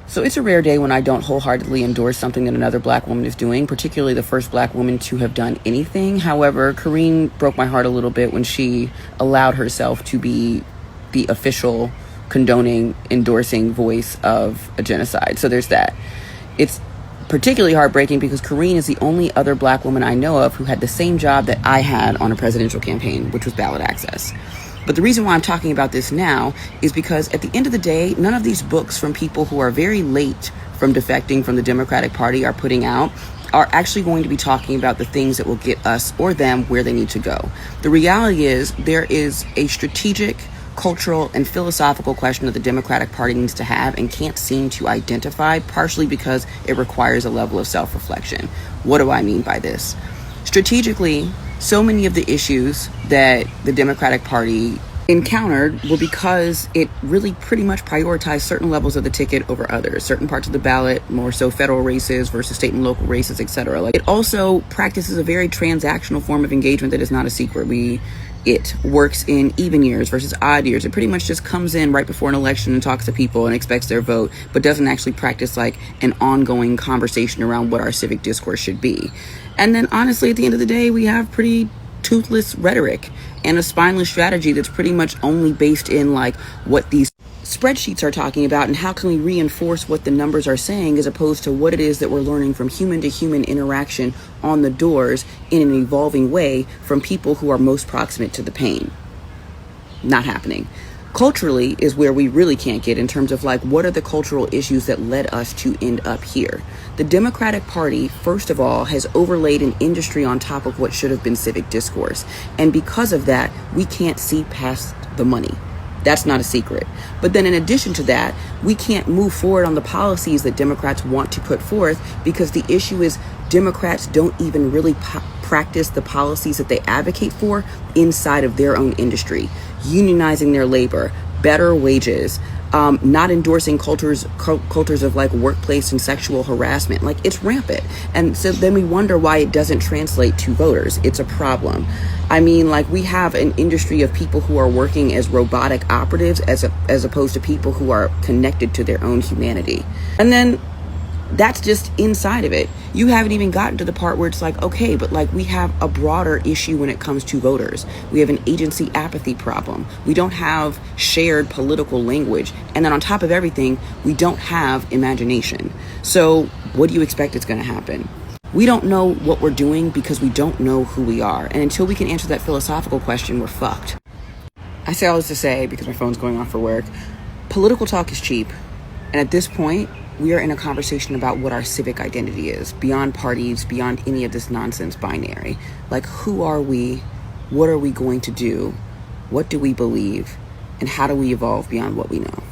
So it's a rare day when I don't wholeheartedly endorse something that another black woman is doing, particularly the first black woman to have done anything. However, Karine broke my heart a little bit when she allowed herself to be the official condoning, endorsing voice of a genocide. So there's that. It's particularly heartbreaking because Karine is the only other black woman I know of who had the same job that I had on a presidential campaign, which was ballot access. But the reason why I'm talking about this now is because at the end of the day, none of these books from people who are very late from defecting from the Democratic Party are putting out are actually going to be talking about the things that will get us or them where they need to go. The reality is there is a strategic, cultural, and philosophical question that the Democratic Party needs to have and can't seem to identify, partially because it requires a level of self-reflection. What do I mean by this? Strategically, so many of the issues that the Democratic Party encountered were because it really pretty much prioritized certain levels of the ticket over others, certain parts of the ballot, more so federal races versus state and local races, etc. Like, it also practices a very transactional form of engagement that is not a secret. It works in even years versus odd years. It pretty much just comes in right before an election and talks to people and expects their vote, but doesn't actually practice like an ongoing conversation around what our civic discourse should be. And then honestly, at the end of the day, we have pretty toothless rhetoric and a spineless strategy that's pretty much only based in like what these spreadsheets are talking about and how can we reinforce what the numbers are saying as opposed to what it is that we're learning from human to human interaction on the doors in an evolving way from people who are most proximate to the pain. Not happening. Culturally is where we really can't get in terms of like what are the cultural issues that led us to end up here. The Democratic Party, first of all, has overlaid an industry on top of what should have been civic discourse. And because of that, we can't see past the money. That's not a secret. But then in addition to that, we can't move forward on the policies that Democrats want to put forth because the issue is Democrats don't even really practice the policies that they advocate for inside of their own industry. Unionizing their labor, better wages, not endorsing cultures of like workplace and sexual harassment. Like, it's rampant. And so then we wonder why it doesn't translate to voters. It's a problem. I mean, like, we have an industry of people who are working as robotic operatives as opposed to people who are connected to their own humanity. And then that's just inside of it. You haven't even gotten to the part where it's like, okay, but like we have a broader issue when it comes to voters. We have an agency apathy problem. We don't have shared political language. And then on top of everything, we don't have imagination. So what do you expect is going to happen? We don't know what we're doing because we don't know who we are. And until we can answer that philosophical question, we're fucked. I say all this to say, because my phone's going off for work, political talk is cheap. And at this point, we are in a conversation about what our civic identity is, beyond parties, beyond any of this nonsense binary. Like, who are we? What are we going to do? What do we believe? And how do we evolve beyond what we know?